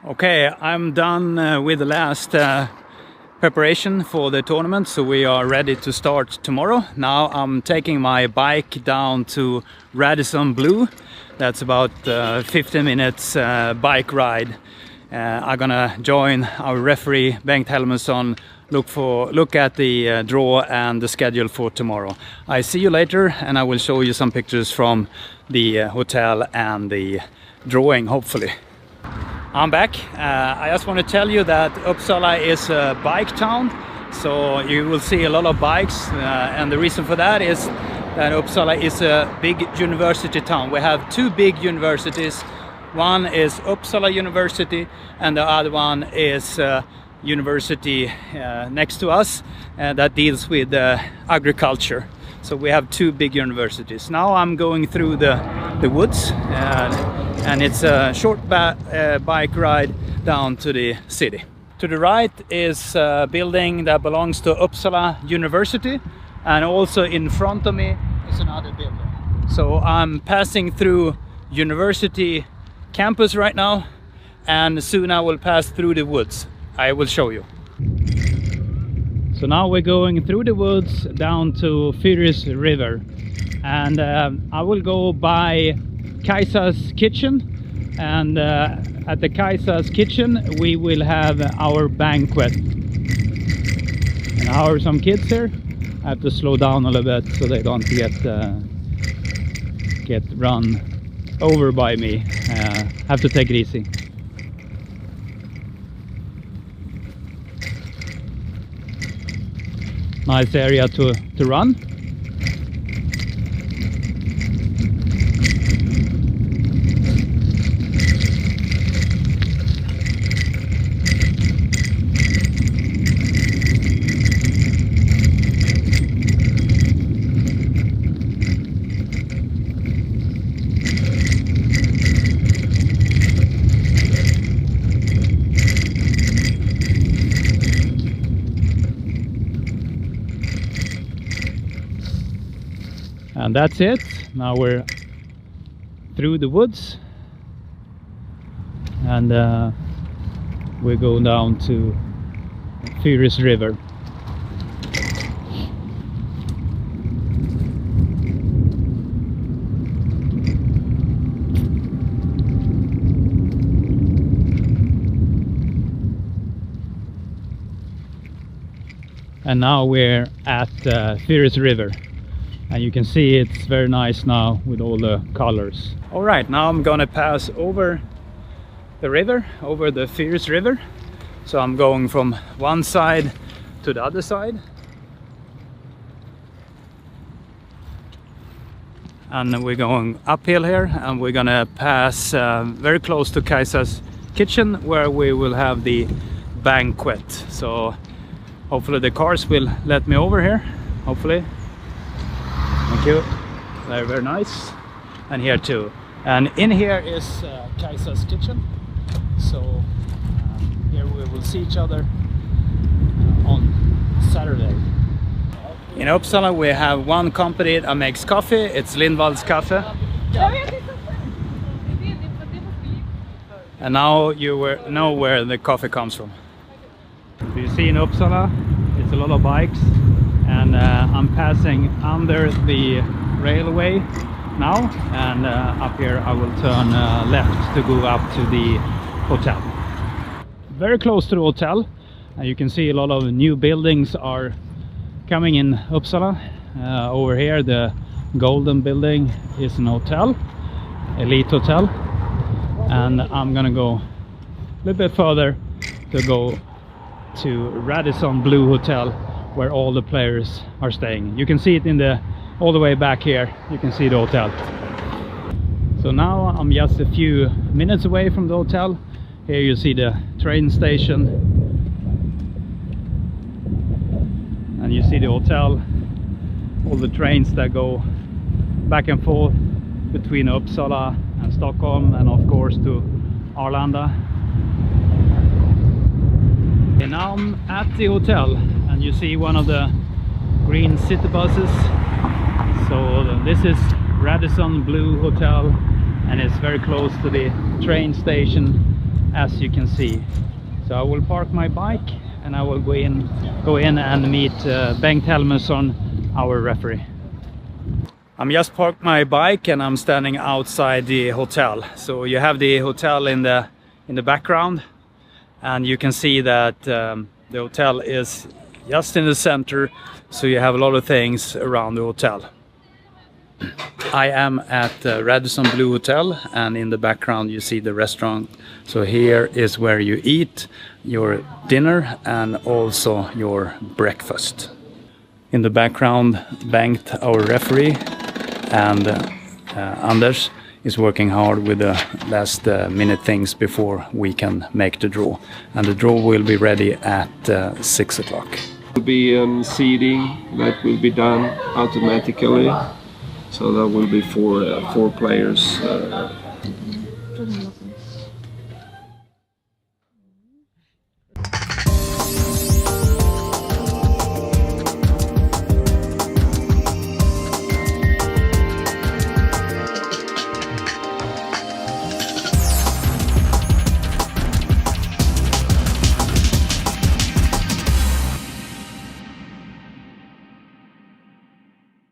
Okay, I'm done with the last preparation for the tournament, so we are ready to start tomorrow. Now I'm taking my bike down to Radisson Blu. That's about 15 minutes bike ride. I'm gonna join our referee Bengt Helmersson, look at the draw and the schedule for tomorrow. I see you later, and I will show you some pictures from the hotel and the drawing, hopefully. I'm back. I just want to tell you that Uppsala is a bike town, so you will see a lot of bikes, and the reason for that is that Uppsala is a big university town. We have two big universities. One is Uppsala University and the other one is university next to us that deals with agriculture. So we have two big universities. Now I'm going through the woods, and it's a short bike ride down to the city. To the right is a building that belongs to Uppsala University, and also in front of me is another building. So I'm passing through university campus right now, and soon I will pass through the woods. I will show you. So now we're going through the woods down to Fyris River, and I will go by Kajsa's kitchen, and at the Kajsa's kitchen we will have our banquet. And I have some kids here. I have to slow down a little bit so they don't get run over by me. Have to take it easy. Nice area to run. And that's it. Now we're through the woods, and we go down to Fyris River. And now we're at Fyris River. And you can see it's very nice now with all the colors. All right, now I'm gonna pass over the river, over the Fyris River. So I'm going from one side to the other side. And we're going uphill here, and we're gonna pass very close to Kajsa's kitchen, where we will have the banquet. So hopefully the cars will let me over here, hopefully. Thank you. They're very nice. And here too. And in here is Kajsa's kitchen. So here we will see each other on Saturday. In Uppsala we have one company that makes coffee. It's Lindvall's Cafe. And now you know where the coffee comes from. You see, in Uppsala it's a lot of bikes. And I'm passing under the railway now, and up here I will turn left to go up to the hotel. Very close to the hotel, and you can see a lot of new buildings are coming in Uppsala. Over here the golden building is an hotel, elite hotel, and I'm gonna go a little bit further to go to Radisson Blu hotel, where all the players are staying. You can see it all the way back here. You can see the hotel. So now I'm just a few minutes away from the hotel. Here you see the train station, and you see the hotel, all the trains that go back and forth between Uppsala and Stockholm, and of course to Arlanda. And now I'm at the hotel, and you see one of the green city buses. So this is Radisson Blu hotel, and it's very close to the train station as you can see. So I will park my bike and I will go in and meet Bengt Helmersson, our referee. I'm just parked my bike and I'm standing outside the hotel. So you have the hotel in the background, and you can see that the hotel is just in the center, so you have a lot of things around the hotel. I am at the Radisson Blu hotel, and in the background you see the restaurant. So here is where you eat your dinner and also your breakfast. In the background, Bengt, our referee, and Anders is working hard with the last minute things before we can make the draw. And the draw will be ready at 6 o'clock. There will be seeding that will be done automatically. So that will be four players